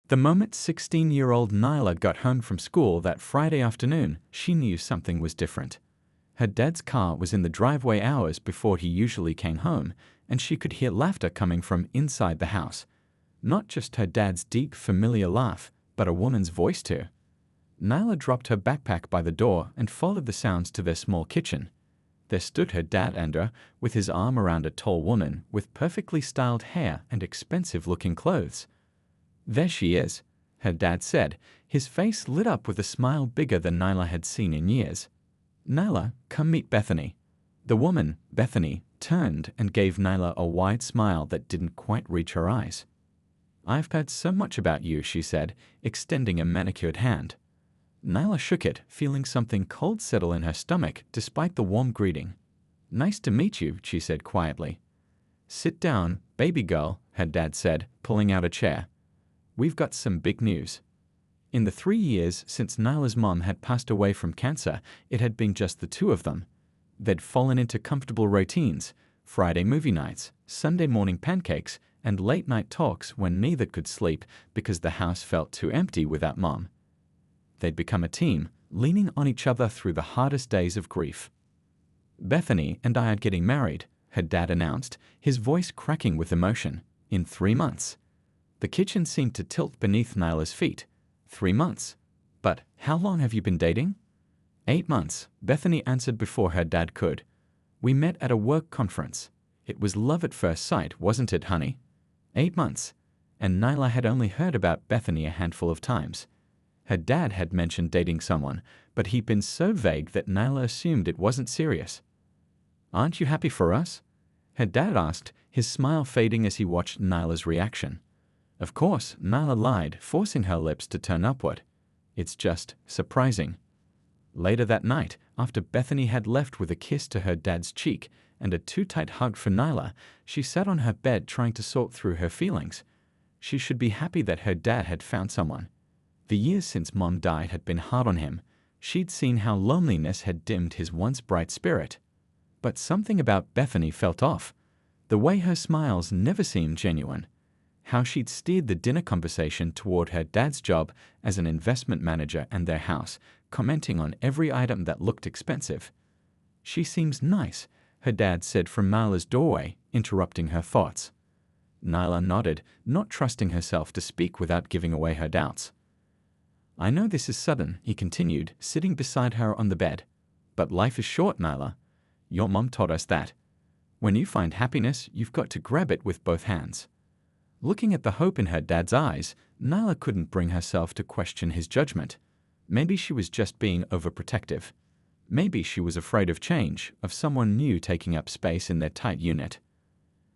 The moment 16-year-old Nyla got home from school that Friday afternoon, she knew something was different. Her dad's car was in the driveway hours before he usually came home, and she could hear laughter coming from inside the house. Not just her dad's deep, familiar laugh, but a woman's voice too. Nyla dropped her backpack by the door and followed the sounds to their small kitchen. There stood her dad Andrew, with his arm around a tall woman with perfectly styled hair and expensive-looking clothes. "There she is," her dad said, his face lit up with a smile bigger than Nyla had seen in years. "Nyla, come meet Bethany." The woman, Bethany, turned and gave Nyla a wide smile that didn't quite reach her eyes. "I've heard so much about you," she said, extending a manicured hand. Nyla shook it, feeling something cold settle in her stomach despite the warm greeting. "Nice to meet you," she said quietly. "Sit down, baby girl," her dad said, pulling out a chair. "We've got some big news." In the 3 years since Nyla's mom had passed away from cancer, it had been just the two of them. They'd fallen into comfortable routines: Friday movie nights, Sunday morning pancakes, and late-night talks when neither could sleep because the house felt too empty without mom. They'd become a team, leaning on each other through the hardest days of grief. "Bethany and I are getting married," her dad announced, his voice cracking with emotion. "In 3 months." The kitchen seemed to tilt beneath Nyla's feet. 3 months? But how long have you been dating? 8 months, Bethany answered before her dad could. "We met at a work conference. It was love at first sight, wasn't it, honey?" 8 months. And Nyla had only heard about Bethany a handful of times. Her dad had mentioned dating someone, but he'd been so vague that Nyla assumed it wasn't serious. "Aren't you happy for us?" her dad asked, his smile fading as he watched Nyla's reaction. Of course, Nyla lied, forcing her lips to turn upward. "It's just surprising." Later that night, after Bethany had left with a kiss to her dad's cheek and a too-tight hug for Nyla, she sat on her bed trying to sort through her feelings. She should be happy that her dad had found someone. The years since Mom died had been hard on him. She'd seen how loneliness had dimmed his once bright spirit. But something about Bethany felt off. The way her smiles never seemed genuine. How she'd steered the dinner conversation toward her dad's job as an investment manager and their house, commenting on every item that looked expensive. "She seems nice," her dad said from Nyla's doorway, interrupting her thoughts. Nyla nodded, not trusting herself to speak without giving away her doubts. "I know this is sudden," he continued, sitting beside her on the bed. "But life is short, Nyla. Your mom taught us that. When you find happiness, you've got to grab it with both hands." Looking at the hope in her dad's eyes, Nyla couldn't bring herself to question his judgment. Maybe she was just being overprotective. Maybe she was afraid of change, of someone new taking up space in their tight unit.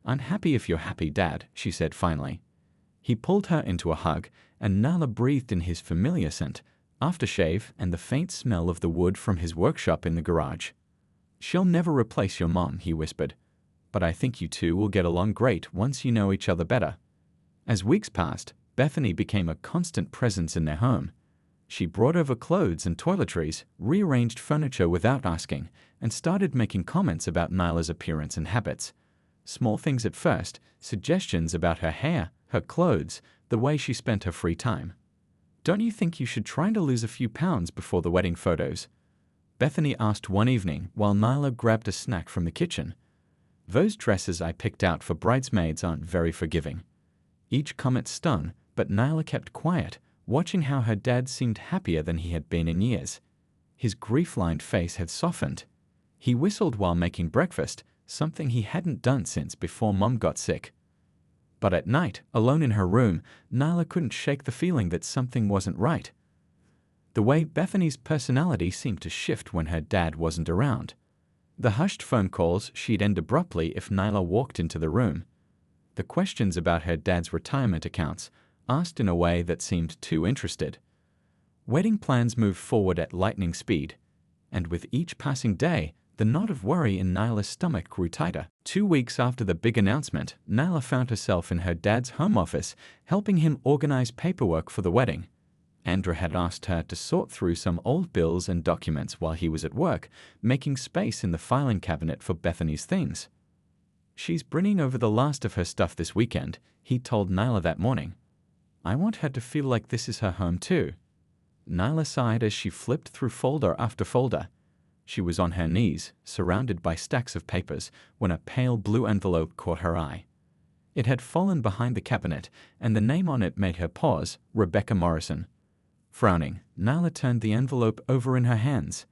"I'm happy if you're happy, Dad," she said finally. He pulled her into a hug, and Nyla breathed in his familiar scent, aftershave, and the faint smell of the wood from his workshop in the garage. "She'll never replace your mom," he whispered. "But I think you two will get along great once you know each other better." As weeks passed, Bethany became a constant presence in their home. She brought over clothes and toiletries, rearranged furniture without asking, and started making comments about Nyla's appearance and habits. Small things at first, suggestions about her hair, her clothes, the way she spent her free time. "Don't you think you should try to lose a few pounds before the wedding photos?" Bethany asked one evening while Nyla grabbed a snack from the kitchen. "Those dresses I picked out for bridesmaids aren't very forgiving." Each comment stung, but Nyla kept quiet, watching how her dad seemed happier than he had been in years. His grief-lined face had softened. He whistled while making breakfast, something he hadn't done since before Mom got sick. But at night, alone in her room, Nyla couldn't shake the feeling that something wasn't right. The way Bethany's personality seemed to shift when her dad wasn't around. The hushed phone calls she'd end abruptly if Nyla walked into the room. The questions about her dad's retirement accounts, asked in a way that seemed too interested. Wedding plans moved forward at lightning speed, and with each passing day, the knot of worry in Nyla's stomach grew tighter. 2 weeks after the big announcement, Nyla found herself in her dad's home office, helping him organize paperwork for the wedding. Andrew had asked her to sort through some old bills and documents while he was at work, making space in the filing cabinet for Bethany's things. "She's bringing over the last of her stuff this weekend," he told Nyla that morning. I want her to feel like this is her home too. Nyla sighed as she flipped through folder after folder. She was on her knees, surrounded by stacks of papers, when a pale blue envelope caught her eye. It had fallen behind the cabinet, and the name on it made her pause, Rebecca Morrison. Frowning, Nyla turned the envelope over in her hands.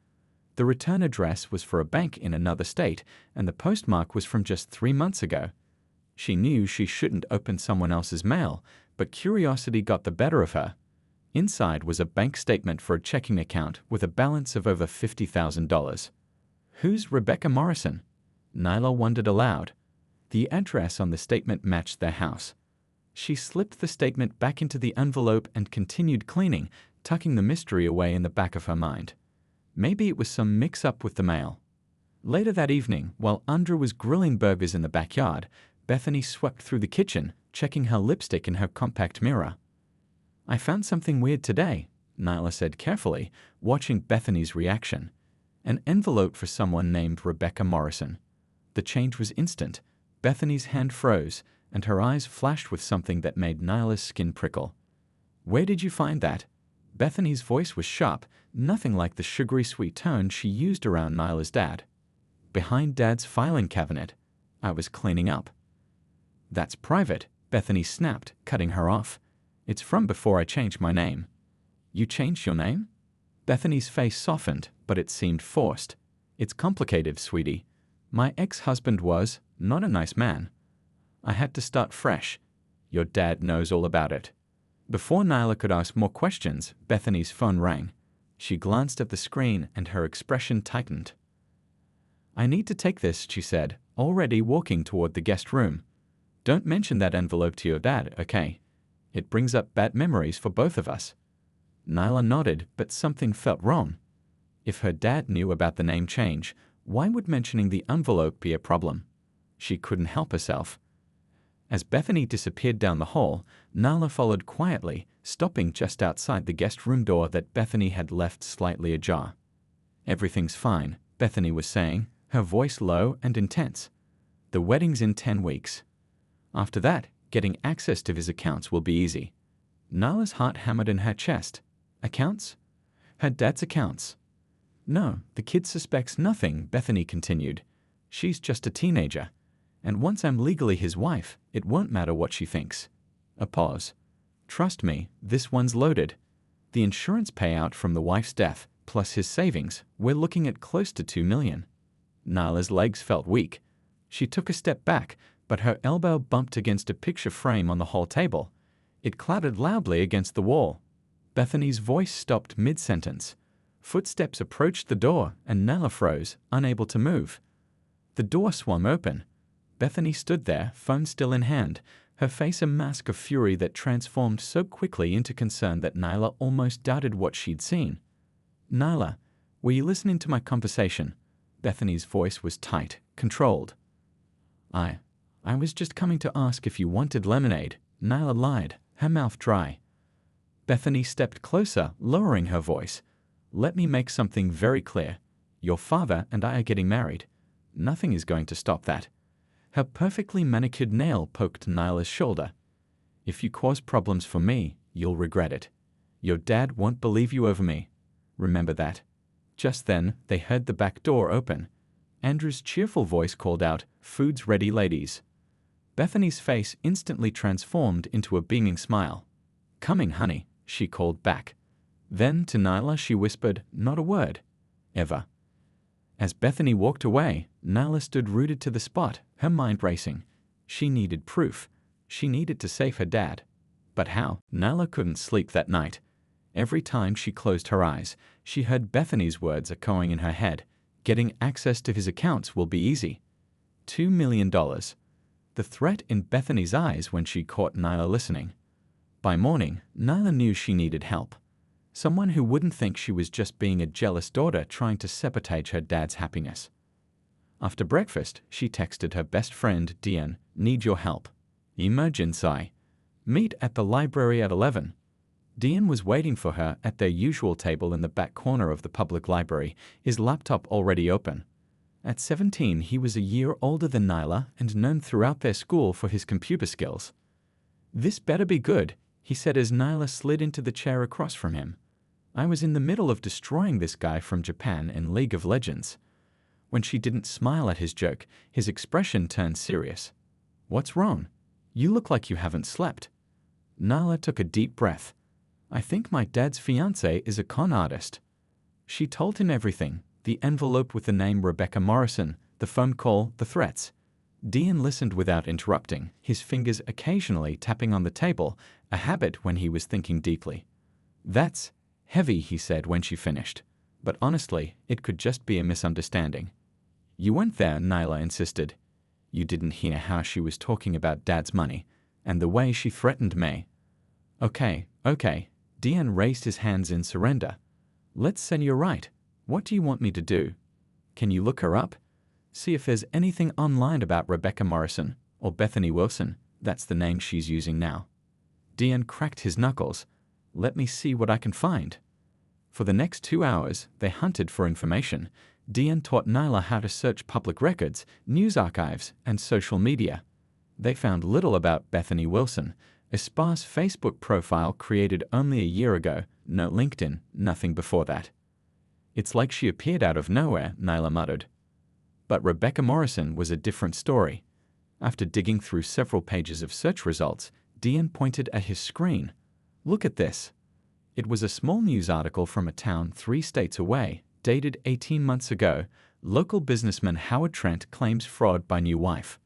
The return address was for a bank in another state, and the postmark was from just 3 months ago. She knew she shouldn't open someone else's mail, but curiosity got the better of her. Inside was a bank statement for a checking account with a balance of over $50,000. Who's Rebecca Morrison? Nyla wondered aloud. The address on the statement matched their house. She slipped the statement back into the envelope and continued cleaning, tucking the mystery away in the back of her mind. Maybe it was some mix-up with the mail. Later that evening, while Andrew was grilling burgers in the backyard, Bethany swept through the kitchen, checking her lipstick in her compact mirror. I found something weird today, Nyla said carefully, watching Bethany's reaction. An envelope for someone named Rebecca Morrison. The change was instant. Bethany's hand froze, and her eyes flashed with something that made Nyla's skin prickle. Where did you find that? Bethany's voice was sharp, nothing like the sugary sweet tone she used around Nyla's dad. Behind Dad's filing cabinet. I was cleaning up. That's private, Bethany snapped, cutting her off. It's from before I changed my name. You changed your name? Bethany's face softened, but it seemed forced. It's complicated, sweetie. My ex-husband was not a nice man. I had to start fresh. Your dad knows all about it. Before Nyla could ask more questions, Bethany's phone rang. She glanced at the screen and her expression tightened. I need to take this, she said, already walking toward the guest room. Don't mention that envelope to your dad, okay? It brings up bad memories for both of us. Nyla nodded, but something felt wrong. If her dad knew about the name change, why would mentioning the envelope be a problem? She couldn't help herself. As Bethany disappeared down the hall, Nyla followed quietly, stopping just outside the guest room door that Bethany had left slightly ajar. Everything's fine, Bethany was saying, her voice low and intense. The wedding's in 10 weeks. After that, getting access to his accounts will be easy. Nyla's heart hammered in her chest. Accounts? Her dad's accounts. No, the kid suspects nothing, Bethany continued. She's just a teenager. And once I'm legally his wife, it won't matter what she thinks. A pause. Trust me, this one's loaded. The insurance payout from the wife's death, plus his savings, we're looking at close to $2 million. Nyla's legs felt weak. She took a step back, but her elbow bumped against a picture frame on the hall table. It clattered loudly against the wall. Bethany's voice stopped mid-sentence. Footsteps approached the door, and Nyla froze, unable to move. The door swung open. Bethany stood there, phone still in hand, her face a mask of fury that transformed so quickly into concern that Nyla almost doubted what she'd seen. Nyla, were you listening to my conversation? Bethany's voice was tight, controlled. I was just coming to ask if you wanted lemonade, Nyla lied, her mouth dry. Bethany stepped closer, lowering her voice. Let me make something very clear. Your father and I are getting married. Nothing is going to stop that. Her perfectly manicured nail poked Nyla's shoulder. If you cause problems for me, you'll regret it. Your dad won't believe you over me. Remember that. Just then, they heard the back door open. Andrew's cheerful voice called out, "Food's ready, ladies." Bethany's face instantly transformed into a beaming smile. "Coming, honey," she called back. Then, to Nyla, she whispered, "Not a word. Ever." As Bethany walked away, Nyla stood rooted to the spot, her mind racing. She needed proof. She needed to save her dad. But how? Nyla couldn't sleep that night. Every time she closed her eyes, she heard Bethany's words echoing in her head. Getting access to his accounts will be easy. $2 million. The threat in Bethany's eyes when she caught Nyla listening. By morning, Nyla knew she needed help. Someone who wouldn't think she was just being a jealous daughter trying to sabotage her dad's happiness. After breakfast, she texted her best friend, Diane, "Need your help. Emergency. Meet at the library at 11. Diane was waiting for her at their usual table in the back corner of the public library, his laptop already open. At 17, he was a year older than Nyla and known throughout their school for his computer skills. This better be good, he said as Nyla slid into the chair across from him. I was in the middle of destroying this guy from Japan in League of Legends. When she didn't smile at his joke, his expression turned serious. What's wrong? You look like you haven't slept. Nyla took a deep breath. I think my dad's fiancée is a con artist. She told him everything, the envelope with the name Rebecca Morrison, the phone call, the threats. Dian listened without interrupting, his fingers occasionally tapping on the table, a habit when he was thinking deeply. That's heavy, he said when she finished. But honestly, it could just be a misunderstanding. You weren't there, Nyla insisted. You didn't hear how she was talking about Dad's money, and the way she threatened May. Okay. Dian raised his hands in surrender. Let's say you're right. What do you want me to do? Can you look her up? See if there's anything online about Rebecca Morrison, or Bethany Wilson, that's the name she's using now. Dian cracked his knuckles. Let me see what I can find. For the next 2 hours, they hunted for information. Dian taught Nyla how to search public records, news archives, and social media. They found little about Bethany Wilson, a sparse Facebook profile created only a year ago, no LinkedIn, nothing before that. It's like she appeared out of nowhere, Nyla muttered. But Rebecca Morrison was a different story. After digging through several pages of search results, Dian pointed at his screen. Look at this. It was a small news article from a town 3 states away, dated 18 months ago. Local businessman Howard Trent claims fraud by new wife.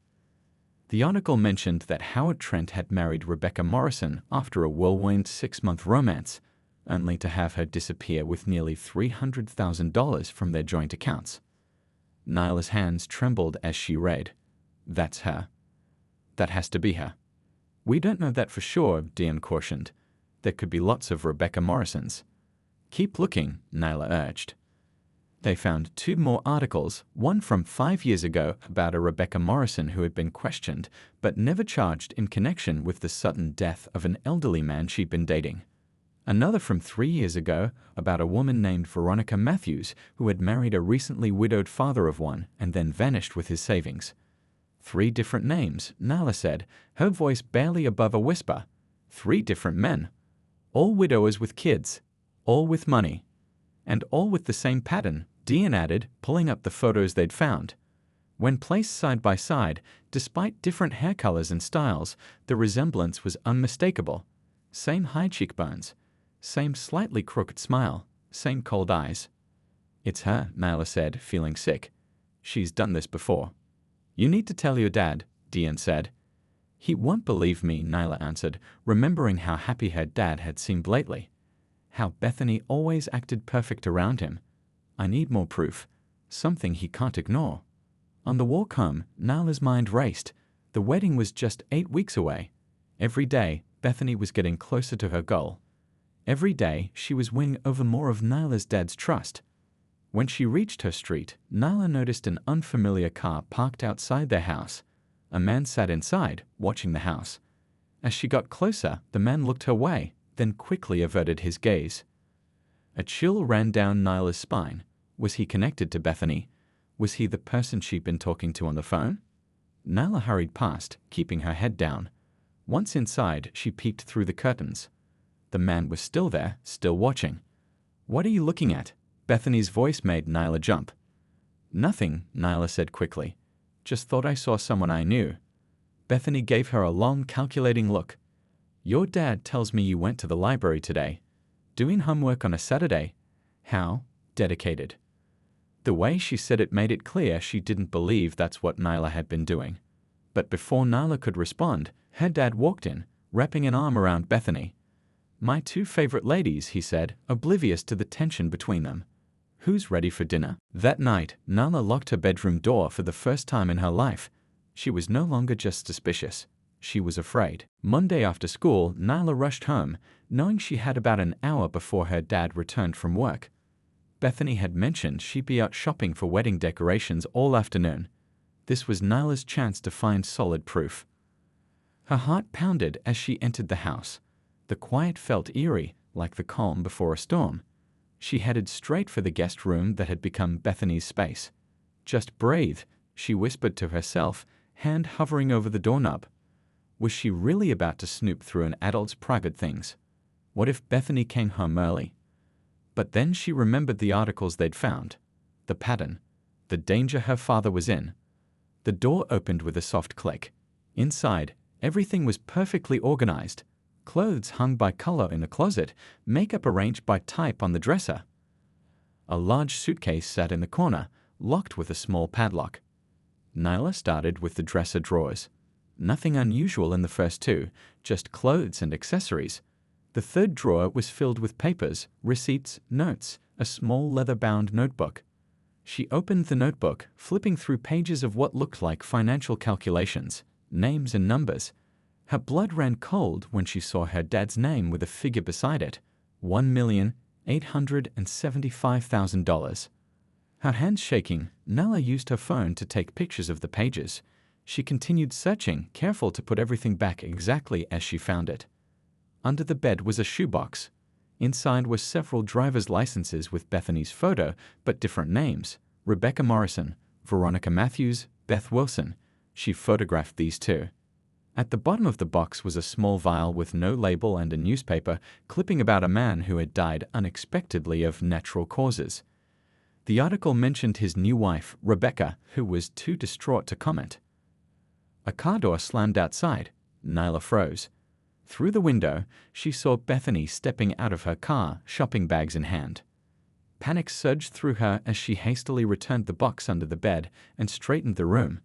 The article mentioned that Howard Trent had married Rebecca Morrison after a whirlwind 6-month romance, only to have her disappear with nearly $300,000 from their joint accounts. Nyla's hands trembled as she read. That's her. That has to be her. We don't know that for sure, Dian cautioned. There could be lots of Rebecca Morrisons. Keep looking, Nyla urged. They found 2 more articles, one from 5 years ago about a Rebecca Morrison who had been questioned but never charged in connection with the sudden death of an elderly man she'd been dating. Another from 3 years ago about a woman named Veronica Matthews who had married a recently widowed father of one and then vanished with his savings. 3 different names, Nyla said, her voice barely above a whisper. 3 different men. All widowers with kids. All with money. And all with the same pattern, Dian added, pulling up the photos they'd found. When placed side by side, despite different hair colors and styles, the resemblance was unmistakable. Same high cheekbones. Same slightly crooked smile, same cold eyes. It's her, Nyla said, feeling sick. She's done this before. You need to tell your dad, Dian said. He won't believe me, Nyla answered, remembering how happy her dad had seemed lately. How Bethany always acted perfect around him. I need more proof. Something he can't ignore. On the walk home, Nyla's mind raced. The wedding was just 8 weeks away. Every day, Bethany was getting closer to her goal. Every day, she was winning over more of Nyla's dad's trust. When she reached her street, Nyla noticed an unfamiliar car parked outside their house. A man sat inside, watching the house. As she got closer, the man looked her way, then quickly averted his gaze. A chill ran down Nyla's spine. Was he connected to Bethany? Was he the person she'd been talking to on the phone? Nyla hurried past, keeping her head down. Once inside, she peeked through the curtains. The man was still there, still watching. What are you looking at? Bethany's voice made Nyla jump. Nothing, Nyla said quickly. Just thought I saw someone I knew. Bethany gave her a long, calculating look. Your dad tells me you went to the library today. Doing homework on a Saturday. How dedicated. The way she said it made it clear she didn't believe that's what Nyla had been doing. But before Nyla could respond, her dad walked in, wrapping an arm around Bethany. My 2 favorite ladies, he said, oblivious to the tension between them. Who's ready for dinner? That night, Nyla locked her bedroom door for the first time in her life. She was no longer just suspicious. She was afraid. Monday after school, Nyla rushed home, knowing she had about an hour before her dad returned from work. Bethany had mentioned she'd be out shopping for wedding decorations all afternoon. This was Nyla's chance to find solid proof. Her heart pounded as she entered the house. The quiet felt eerie, like the calm before a storm. She headed straight for the guest room that had become Bethany's space. Just breathe, she whispered to herself, hand hovering over the doorknob. Was she really about to snoop through an adult's private things? What if Bethany came home early? But then she remembered the articles they'd found, the pattern, the danger her father was in. The door opened with a soft click. Inside, everything was perfectly organized. Clothes hung by color in a closet, makeup arranged by type on the dresser. A large suitcase sat in the corner, locked with a small padlock. Nyla started with the dresser drawers. Nothing unusual in the first two, just clothes and accessories. The third drawer was filled with papers, receipts, notes, a small leather-bound notebook. She opened the notebook, flipping through pages of what looked like financial calculations, names and numbers. Her blood ran cold when she saw her dad's name with a figure beside it, $1,875,000. Her hands shaking, Nella used her phone to take pictures of the pages. She continued searching, careful to put everything back exactly as she found it. Under the bed was a shoebox. Inside were several driver's licenses with Bethany's photo, but different names: Rebecca Morrison, Veronica Matthews, Beth Wilson. She photographed these too. At the bottom of the box was a small vial with no label and a newspaper clipping about a man who had died unexpectedly of natural causes. The article mentioned his new wife, Rebecca, who was too distraught to comment. A car door slammed outside. Nyla froze. Through the window, she saw Bethany stepping out of her car, shopping bags in hand. Panic surged through her as she hastily returned the box under the bed and straightened the room.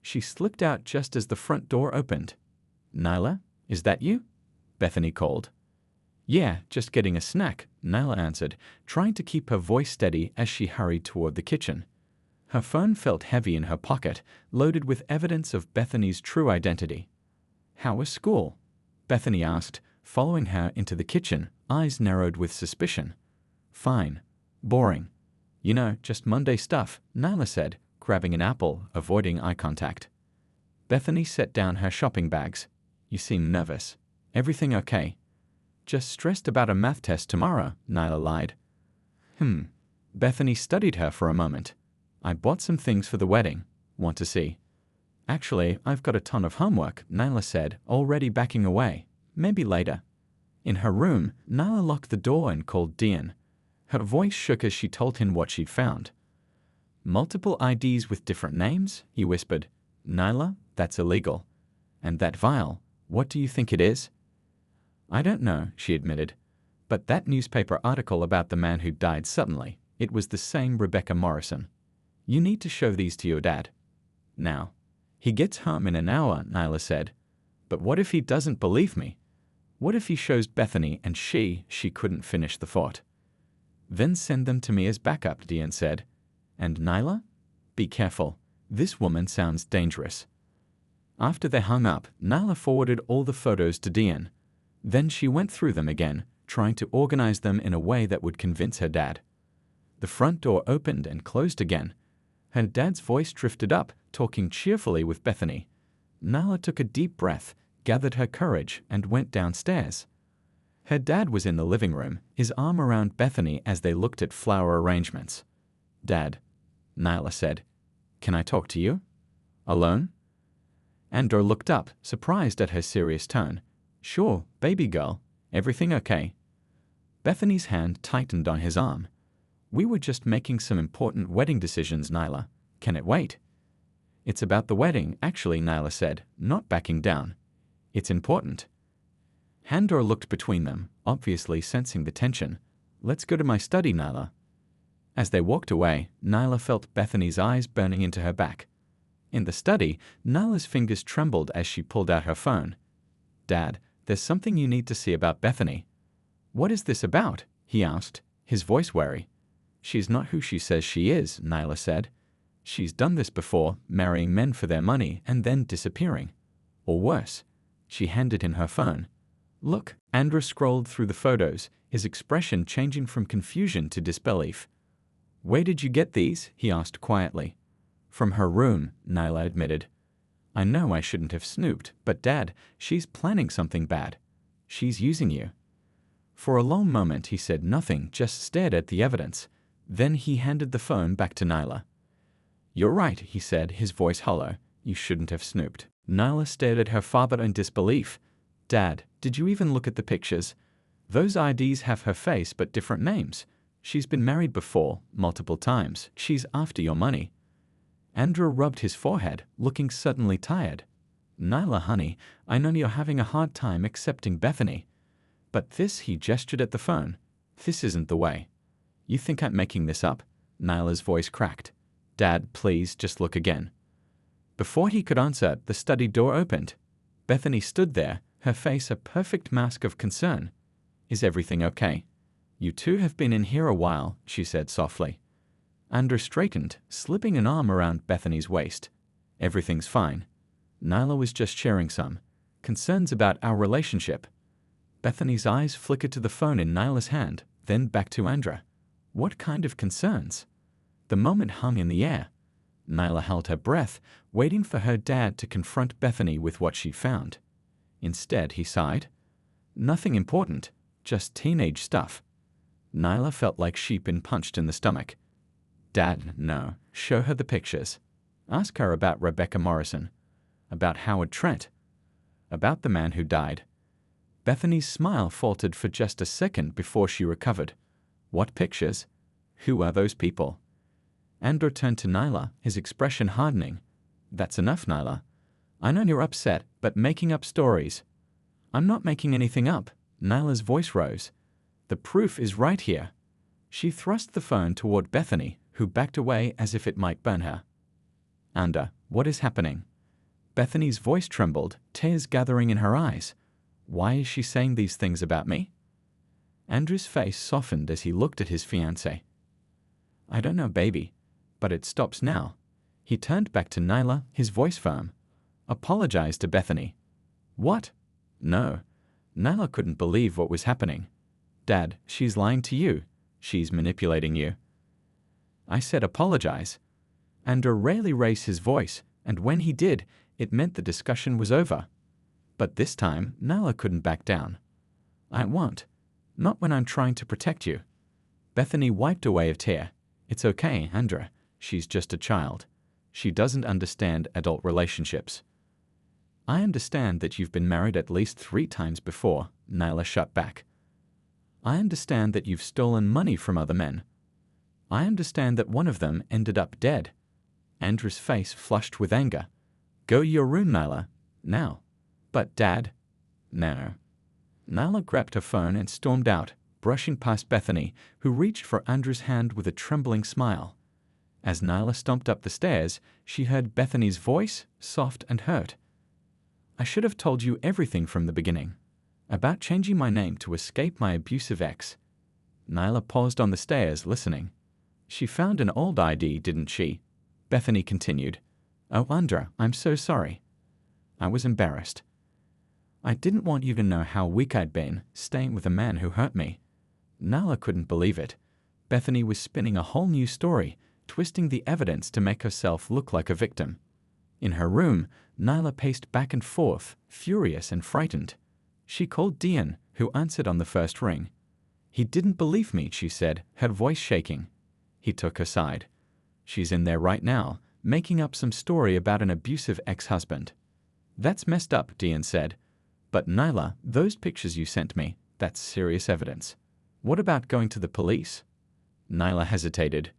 She slipped out just as the front door opened. "Nyla, is that you?" Bethany called. "Yeah, just getting a snack," Nyla answered, trying to keep her voice steady as she hurried toward the kitchen. Her phone felt heavy in her pocket, loaded with evidence of Bethany's true identity. "How was school?" Bethany asked, following her into the kitchen, eyes narrowed with suspicion. "Fine. Boring. You know, just Monday stuff," Nyla said, grabbing an apple, avoiding eye contact. Bethany set down her shopping bags. "You seem nervous. Everything okay?" "Just stressed about a math test tomorrow," Nyla lied. Bethany studied her for a moment. "I bought some things for the wedding. Want to see?" "Actually, I've got a ton of homework," Nyla said, already backing away. "Maybe later." In her room, Nyla locked the door and called Dean. Her voice shook as she told him what she'd found. "Multiple IDs with different names?" he whispered. "Nyla, that's illegal. And that vial, what do you think it is?" "I don't know," she admitted. "But that newspaper article about the man who died suddenly, it was the same Rebecca Morrison. You need to show these to your dad. Now." "He gets home in an hour," Nyla said. "But what if he doesn't believe me? What if he shows Bethany and she couldn't finish the thought?" "Then send them to me as backup," Dean said. "And Nyla? Be careful. This woman sounds dangerous." After they hung up, Nyla forwarded all the photos to Dean. Then she went through them again, trying to organize them in a way that would convince her dad. The front door opened and closed again. Her dad's voice drifted up, talking cheerfully with Bethany. Nyla took a deep breath, gathered her courage, and went downstairs. Her dad was in the living room, his arm around Bethany as they looked at flower arrangements. "Dad," Nyla said, "can I talk to you? Alone?" Andor looked up, surprised at her serious tone. "Sure, baby girl. Everything okay?" Bethany's hand tightened on his arm. "We were just making some important wedding decisions, Nyla. Can it wait?" "It's about the wedding, actually," Nyla said, not backing down. "It's important." Handor looked between them, obviously sensing the tension. "Let's go to my study, Nyla." As they walked away, Nyla felt Bethany's eyes burning into her back. In the study, Nyla's fingers trembled as she pulled out her phone. "Dad, there's something you need to see about Bethany." "What is this about?" he asked, his voice wary. "She's not who she says she is," Nyla said. "She's done this before, marrying men for their money and then disappearing. Or worse." She handed him her phone. "Look." Andor scrolled through the photos, his expression changing from confusion to disbelief. "Where did you get these?" he asked quietly. "From her room," Nyla admitted. "I know I shouldn't have snooped, but Dad, she's planning something bad. She's using you." For a long moment he said nothing, just stared at the evidence. Then he handed the phone back to Nyla. "You're right," he said, his voice hollow. "You shouldn't have snooped." Nyla stared at her father in disbelief. Dad, did you even look at the pictures? Those IDs have her face but different names. She's been married before, multiple times. She's after your money. Andrew rubbed his forehead, looking suddenly tired. Nyla, honey, I know you're having a hard time accepting Bethany. But this, he gestured at the phone. This isn't the way. You think I'm making this up? Nyla's voice cracked. Dad, please, just look again. Before he could answer, the study door opened. Bethany stood there, her face a perfect mask of concern. Is everything okay? You two have been in here a while, she said softly. Andrew straightened, slipping an arm around Bethany's waist. Everything's fine. Nyla was just sharing some concerns about our relationship. Bethany's eyes flickered to the phone in Nyla's hand, then back to Andrew. What kind of concerns? The moment hung in the air. Nyla held her breath, waiting for her dad to confront Bethany with what she found. Instead, he sighed. Nothing important, just teenage stuff. Nyla felt like she'd been punched in the stomach. Dad, no. Show her the pictures. Ask her about Rebecca Morrison. About Howard Trent. About the man who died. Bethany's smile faltered for just a second before she recovered. What pictures? Who are those people? Andrew turned to Nyla, his expression hardening. That's enough, Nyla. I know you're upset, but making up stories. I'm not making anything up. Nyla's voice rose. The proof is right here. She thrust the phone toward Bethany, who backed away as if it might burn her. Andrew, what is happening? Bethany's voice trembled, tears gathering in her eyes. Why is she saying these things about me? Andrew's face softened as he looked at his fiancée. I don't know, baby, but it stops now. He turned back to Nyla, his voice firm. Apologize to Bethany. What? No. Nyla couldn't believe what was happening. Dad, she's lying to you. She's manipulating you. I said apologize. Andrew rarely raised his voice, and when he did, it meant the discussion was over. But this time, Nyla couldn't back down. I won't. Not when I'm trying to protect you. Bethany wiped away a tear. It's okay, Andrew. She's just a child. She doesn't understand adult relationships. I understand that you've been married at least 3 times before, Nyla shut back. I understand that you've stolen money from other men. I understand that one of them ended up dead. Andrew's face flushed with anger. Go to your room, Nyla. Now. But, Dad. No. Nyla grabbed her phone and stormed out, brushing past Bethany, who reached for Andrew's hand with a trembling smile. As Nyla stomped up the stairs, she heard Bethany's voice, soft and hurt. I should have told you everything from the beginning. About changing my name to escape my abusive ex. Nyla paused on the stairs, listening. She found an old ID, didn't she? Bethany continued. Oh, Andrew, I'm so sorry. I was embarrassed. I didn't want you to know how weak I'd been, staying with a man who hurt me. Nyla couldn't believe it. Bethany was spinning a whole new story, twisting the evidence to make herself look like a victim. In her room, Nyla paced back and forth, furious and frightened. She called Dion, who answered on the first ring. He didn't believe me, she said, her voice shaking. He took her side. She's in there right now, making up some story about an abusive ex-husband. That's messed up, Dion said. But Nyla, those pictures you sent me, that's serious evidence. What about going to the police? Nyla hesitated.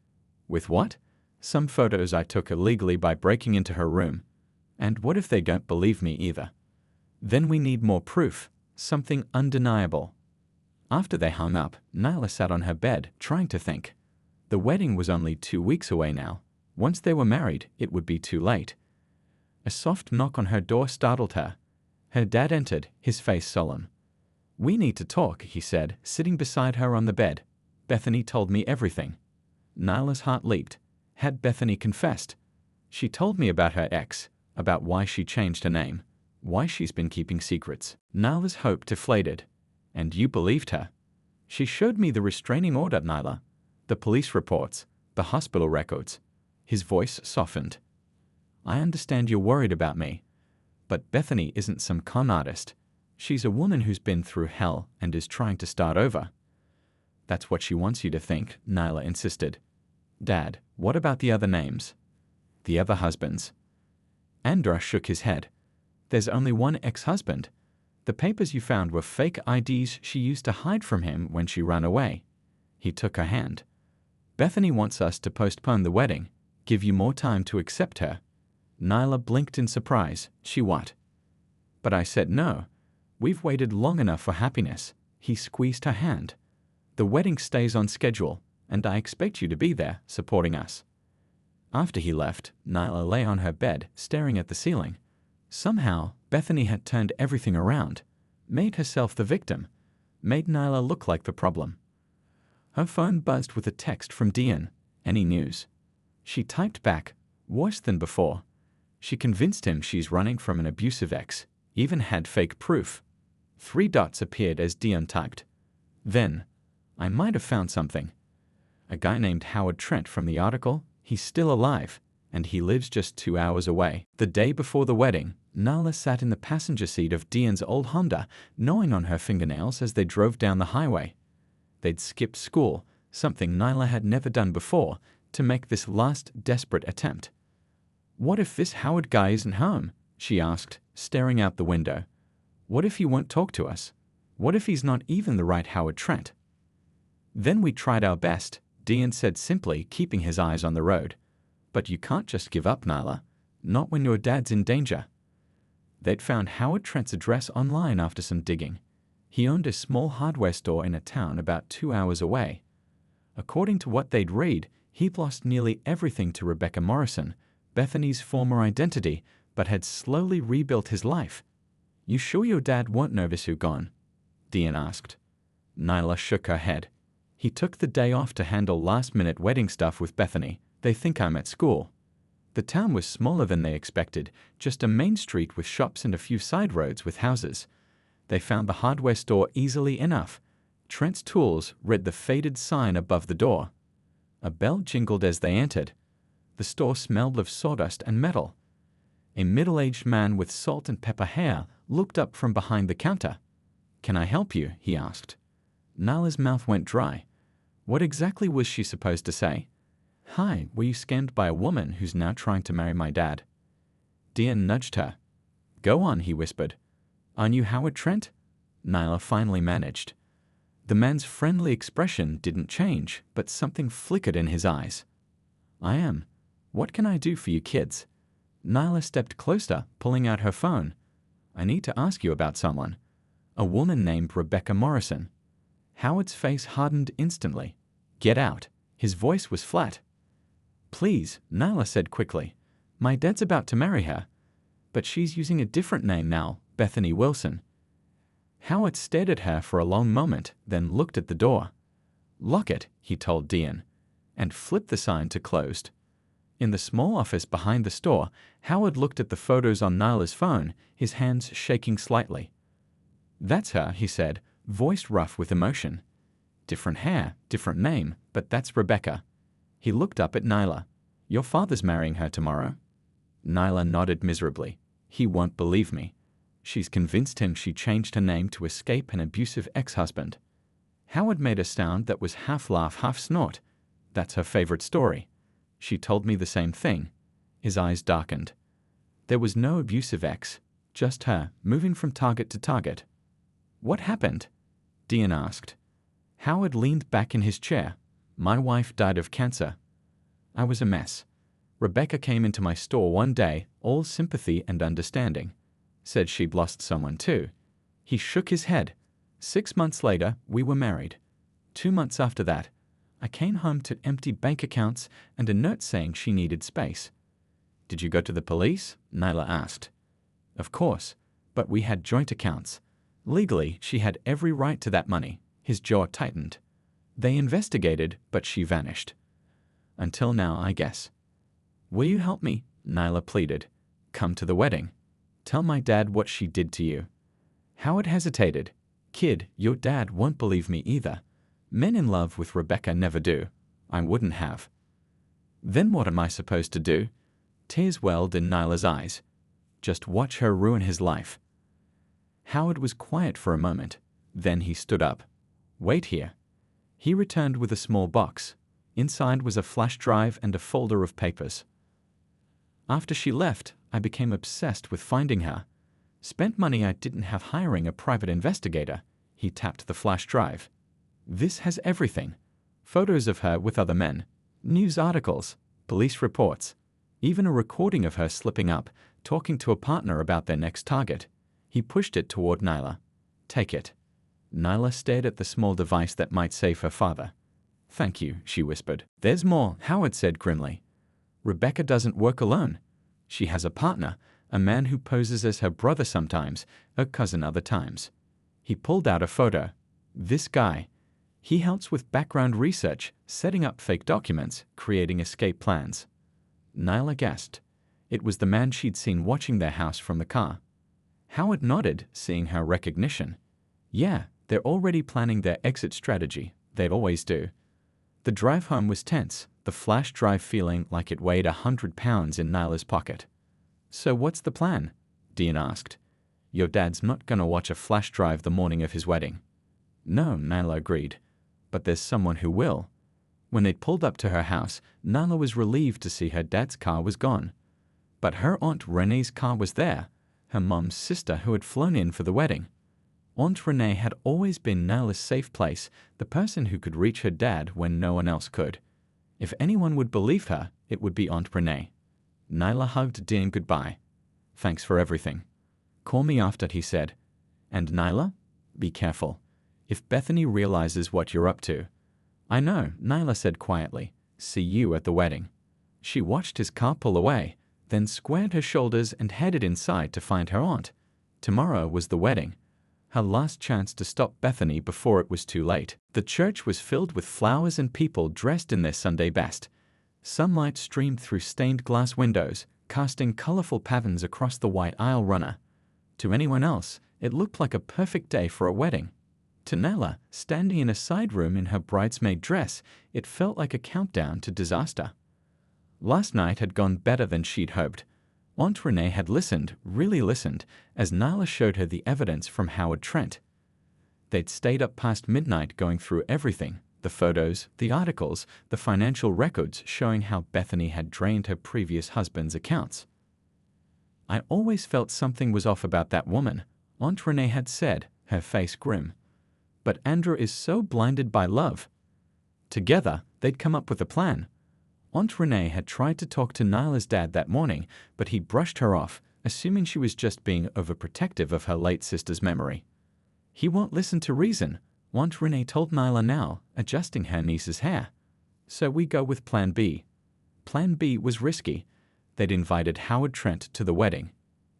With what? Some photos I took illegally by breaking into her room. And what if they don't believe me either? Then we need more proof, something undeniable. After they hung up, Nyla sat on her bed, trying to think. The wedding was only 2 weeks away now. Once they were married, it would be too late. A soft knock on her door startled her. Her dad entered, his face solemn. We need to talk, he said, sitting beside her on the bed. Bethany told me everything. Nyla's heart leaped. Had Bethany confessed? She told me about her ex, about why she changed her name, why she's been keeping secrets. Nyla's hope deflated. And you believed her. She showed me the restraining order, Nyla. The police reports, the hospital records. His voice softened. I understand you're worried about me. But Bethany isn't some con artist. She's a woman who's been through hell and is trying to start over. That's what she wants you to think, Nyla insisted. Dad, what about the other names? The other husbands? Andrew shook his head. There's only one ex-husband. The papers you found were fake IDs she used to hide from him when she ran away. He took her hand. Bethany wants us to postpone the wedding, give you more time to accept her. Nyla blinked in surprise. She what? But I said no. We've waited long enough for happiness. He squeezed her hand. The wedding stays on schedule, and I expect you to be there, supporting us. After he left, Nyla lay on her bed, staring at the ceiling. Somehow, Bethany had turned everything around, made herself the victim, made Nyla look like the problem. Her phone buzzed with a text from Dion. Any news? She typed back, worse than before. She convinced him she's running from an abusive ex, even had fake proof. 3 dots appeared as Dion typed. Then, I might have found something. A guy named Howard Trent from the article, he's still alive, and he lives just 2 hours away. The day before the wedding, Nyla sat in the passenger seat of Dion's old Honda, gnawing on her fingernails as they drove down the highway. They'd skipped school, something Nyla had never done before, to make this last desperate attempt. What if this Howard guy isn't home? She asked, staring out the window. What if he won't talk to us? What if he's not even the right Howard Trent? Then we tried our best, Dion said simply, keeping his eyes on the road. But you can't just give up, Nyla. Not when your dad's in danger. They'd found Howard Trent's address online after some digging. He owned a small hardware store in a town about 2 hours away. According to what they'd read, he'd lost nearly everything to Rebecca Morrison, Bethany's former identity, but had slowly rebuilt his life. You sure your dad won't notice you're gone? Dion asked. Nyla shook her head. He took the day off to handle last-minute wedding stuff with Bethany. They think I'm at school. The town was smaller than they expected, just a main street with shops and a few side roads with houses. They found the hardware store easily enough. Trent's Tools read the faded sign above the door. A bell jingled as they entered. The store smelled of sawdust and metal. A middle-aged man with salt and pepper hair looked up from behind the counter. Can I help you? He asked. Nyla's mouth went dry. What exactly was she supposed to say? Hi, were you scammed by a woman who's now trying to marry my dad? Dion nudged her. Go on, he whispered. Aren't you Howard Trent? Nyla finally managed. The man's friendly expression didn't change, but something flickered in his eyes. I am. What can I do for you kids? Nyla stepped closer, pulling out her phone. I need to ask you about someone. A woman named Rebecca Morrison. Howard's face hardened instantly. Get out. His voice was flat. Please, Nyla said quickly. My dad's about to marry her. But she's using a different name now, Bethany Wilson. Howard stared at her for a long moment, then looked at the door. Lock it, he told Dion, and flipped the sign to closed. In the small office behind the store, Howard looked at the photos on Nyla's phone, his hands shaking slightly. That's her, he said, voice rough with emotion. Different hair, different name, but that's Rebecca. He looked up at Nyla. Your father's marrying her tomorrow. Nyla nodded miserably. He won't believe me. She's convinced him she changed her name to escape an abusive ex-husband. Howard made a sound that was half laugh, half snort. That's her favorite story. She told me the same thing. His eyes darkened. There was no abusive ex, just her, moving from target to target. What happened? Dion asked. Howard leaned back in his chair. My wife died of cancer. I was a mess. Rebecca came into my store one day, all sympathy and understanding. Said she'd lost someone too. He shook his head. 6 months later, we were married. 2 months after that, I came home to empty bank accounts and a note saying she needed space. Did you go to the police? Nyla asked. Of course, but we had joint accounts. Legally, she had every right to that money. His jaw tightened. They investigated, but she vanished. Until now, I guess. Will you help me? Nyla pleaded. Come to the wedding. Tell my dad what she did to you. Howard hesitated. Kid, your dad won't believe me either. Men in love with Rebecca never do. I wouldn't have. Then what am I supposed to do? Tears welled in Nyla's eyes. Just watch her ruin his life. Howard was quiet for a moment. Then he stood up. Wait here. He returned with a small box. Inside was a flash drive and a folder of papers. After she left, I became obsessed with finding her. Spent money I didn't have hiring a private investigator. He tapped the flash drive. This has everything. Photos of her with other men, news articles, police reports, even a recording of her slipping up, talking to a partner about their next target. He pushed it toward Nyla. Take it. Nyla stared at the small device that might save her father. Thank you, she whispered. There's more, Howard said grimly. Rebecca doesn't work alone. She has a partner, a man who poses as her brother sometimes, a cousin other times. He pulled out a photo. This guy. He helps with background research, setting up fake documents, creating escape plans. Nyla gasped. It was the man she'd seen watching their house from the car. Howard nodded, seeing her recognition. Yeah, they're already planning their exit strategy. They always do. The drive home was tense, the flash drive feeling like it weighed 100 pounds in Nyla's pocket. So what's the plan? Dean asked. Your dad's not gonna watch a flash drive the morning of his wedding. No, Nyla agreed. But there's someone who will. When they'd pulled up to her house, Nyla was relieved to see her dad's car was gone. But her Aunt Renee's car was there, her mom's sister who had flown in for the wedding. Aunt Renee had always been Nyla's safe place, the person who could reach her dad when no one else could. If anyone would believe her, it would be Aunt Renee. Nyla hugged Dean goodbye. Thanks for everything. Call me after, he said. And Nyla? Be careful. If Bethany realizes what you're up to. I know, Nyla said quietly. See you at the wedding. She watched his car pull away, then squared her shoulders and headed inside to find her aunt. Tomorrow was the wedding. Her last chance to stop Bethany before it was too late. The church was filled with flowers and people dressed in their Sunday best. Sunlight streamed through stained glass windows, casting colorful patterns across the white aisle runner. To anyone else, it looked like a perfect day for a wedding. To Nyla, standing in a side room in her bridesmaid dress, it felt like a countdown to disaster. Last night had gone better than she'd hoped. Aunt Renee had listened, really listened, as Nyla showed her the evidence from Howard Trent. They'd stayed up past midnight going through everything, the photos, the articles, the financial records showing how Bethany had drained her previous husband's accounts. I always felt something was off about that woman, Aunt Renee had said, her face grim. But Andrew is so blinded by love. Together, they'd come up with a plan. Aunt Renee had tried to talk to Nyla's dad that morning, but he brushed her off, assuming she was just being overprotective of her late sister's memory. He won't listen to reason, Aunt Renee told Nyla now, adjusting her niece's hair. So we go with Plan B. Plan B was risky. They'd invited Howard Trent to the wedding.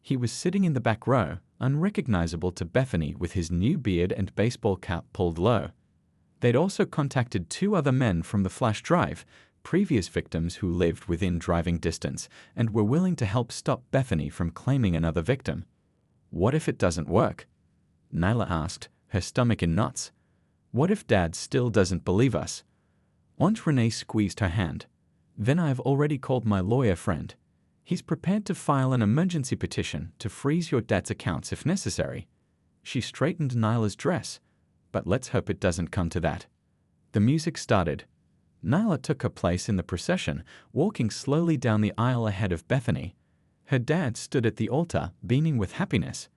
He was sitting in the back row, unrecognizable to Bethany with his new beard and baseball cap pulled low. They'd also contacted 2 other men from the flash drive, previous victims who lived within driving distance and were willing to help stop Bethany from claiming another victim. What if it doesn't work? Nyla asked, her stomach in knots. What if Dad still doesn't believe us? Aunt Renee squeezed her hand. Then I've already called my lawyer friend. He's prepared to file an emergency petition to freeze your dad's accounts if necessary. She straightened Nyla's dress. But let's hope it doesn't come to that. The music started. Nyla took her place in the procession, walking slowly down the aisle ahead of Bethany. Her dad stood at the altar, beaming with happiness.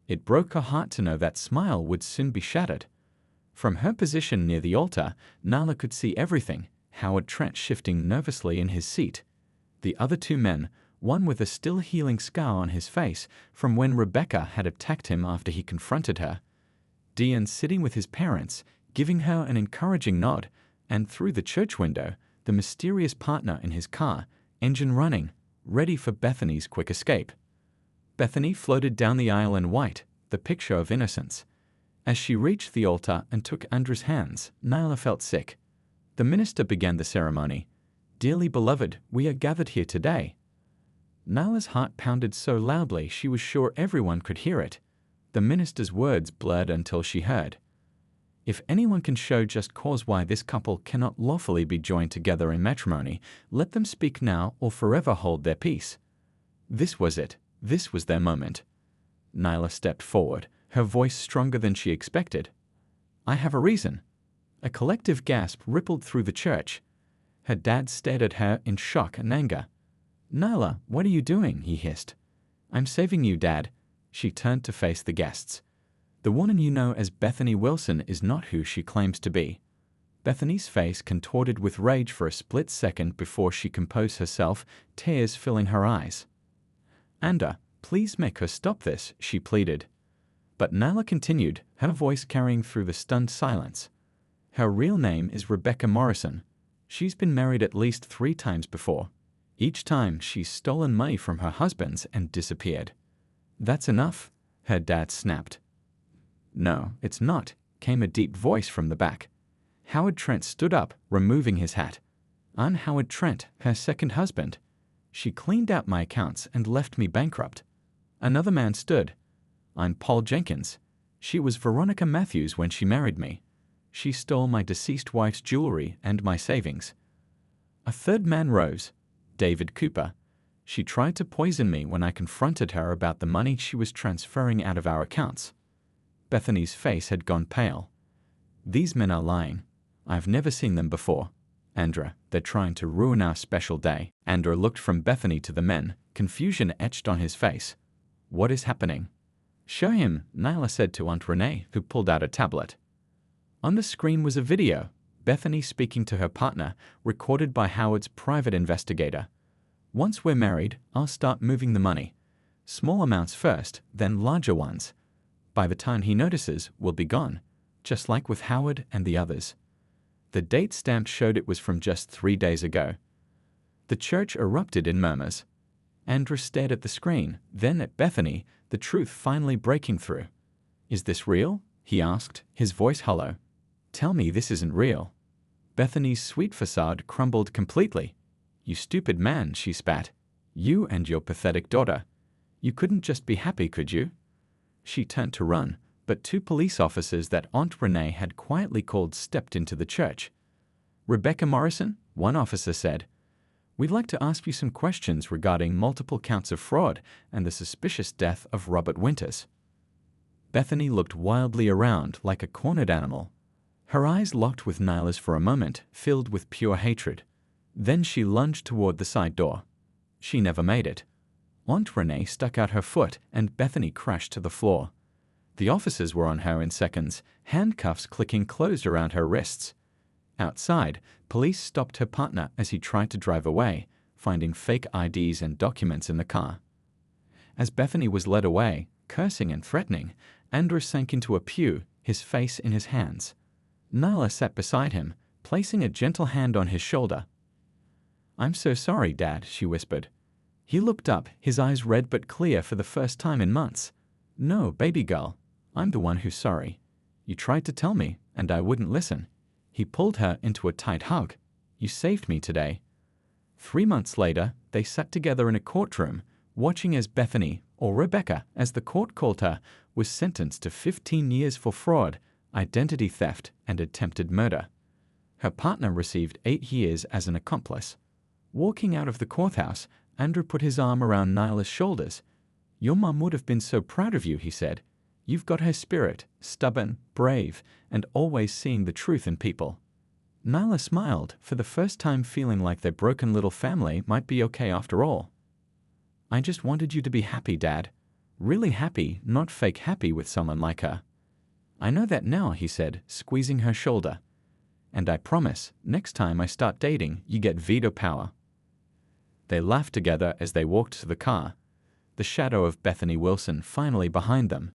It broke her heart to know that smile would soon be shattered. From her position near the altar, Nyla could see everything, Howard Trent shifting nervously in his seat. The other 2 men, one with a still healing scar on his face from when Rebecca had attacked him after he confronted her. Dean sitting with his parents, giving her an encouraging nod, and through the church window, the mysterious partner in his car, engine running, ready for Bethany's quick escape. Bethany floated down the aisle in white, the picture of innocence. As she reached the altar and took Andrew's hands, Nyla felt sick. The minister began the ceremony. Dearly beloved, we are gathered here today. Nyla's heart pounded so loudly she was sure everyone could hear it. The minister's words blurred until she heard. If anyone can show just cause why this couple cannot lawfully be joined together in matrimony, let them speak now or forever hold their peace. This was it. This was their moment. Nyla stepped forward, her voice stronger than she expected. I have a reason. A collective gasp rippled through the church. Her dad stared at her in shock and anger. Nyla, what are you doing? He hissed. I'm saving you, Dad. She turned to face the guests. The woman you know as Bethany Wilson is not who she claims to be. Bethany's face contorted with rage for a split second before she composed herself, tears filling her eyes. "Anda, please make her stop this," she pleaded. But Nyla continued, her voice carrying through the stunned silence. "Her real name is Rebecca Morrison. She's been married at least 3 times before. Each time she's stolen money from her husbands and disappeared." "That's enough," her dad snapped. "No, it's not," came a deep voice from the back. Howard Trent stood up, removing his hat. "I'm Howard Trent, her second husband. She cleaned out my accounts and left me bankrupt." Another man stood. "I'm Paul Jenkins. She was Veronica Matthews when she married me. She stole my deceased wife's jewelry and my savings." A third man rose. "David Cooper. She tried to poison me when I confronted her about the money she was transferring out of our accounts." Bethany's face had gone pale. "These men are lying. I've never seen them before. Andra, they're trying to ruin our special day." Andra looked from Bethany to the men, confusion etched on his face. "What is happening?" "Show him," Nyla said to Aunt Renee, who pulled out a tablet. On the screen was a video, Bethany speaking to her partner, recorded by Howard's private investigator. "Once we're married, I'll start moving the money. Small amounts first, then larger ones. By the time he notices, we'll be gone, just like with Howard and the others." The date stamped showed it was from just 3 days ago. The church erupted in murmurs. Andrew stared at the screen, then at Bethany, the truth finally breaking through. "Is this real?" he asked, his voice hollow. "Tell me this isn't real." Bethany's sweet facade crumbled completely. "You stupid man," she spat. "You and your pathetic daughter. You couldn't just be happy, could you?" She turned to run, but 2 police officers that Aunt Renee had quietly called stepped into the church. "Rebecca Morrison," one officer said, "we'd like to ask you some questions regarding multiple counts of fraud and the suspicious death of Robert Winters." Bethany looked wildly around like a cornered animal. Her eyes locked with Nyla's for a moment, filled with pure hatred. Then she lunged toward the side door. She never made it. Aunt Renee stuck out her foot and Bethany crashed to the floor. The officers were on her in seconds, handcuffs clicking closed around her wrists. Outside, police stopped her partner as he tried to drive away, finding fake IDs and documents in the car. As Bethany was led away, cursing and threatening, Andrew sank into a pew, his face in his hands. Nyla sat beside him, placing a gentle hand on his shoulder. "I'm so sorry, Dad," she whispered. He looked up, his eyes red but clear for the first time in months. "No, baby girl, I'm the one who's sorry. You tried to tell me, and I wouldn't listen." He pulled her into a tight hug. "You saved me today." 3 months later, they sat together in a courtroom, watching as Bethany, or Rebecca, as the court called her, was sentenced to 15 years for fraud, identity theft, and attempted murder. Her partner received 8 years as an accomplice. Walking out of the courthouse, Andrew put his arm around Nyla's shoulders. "Your mom would have been so proud of you," he said. "You've got her spirit, stubborn, brave, and always seeing the truth in people." Nyla smiled, for the first time feeling like their broken little family might be okay after all. "I just wanted you to be happy, Dad. Really happy, not fake happy with someone like her." "I know that now," he said, squeezing her shoulder. "And I promise, next time I start dating, you get veto power." They laughed together as they walked to the car, the shadow of Bethany Wilson finally behind them.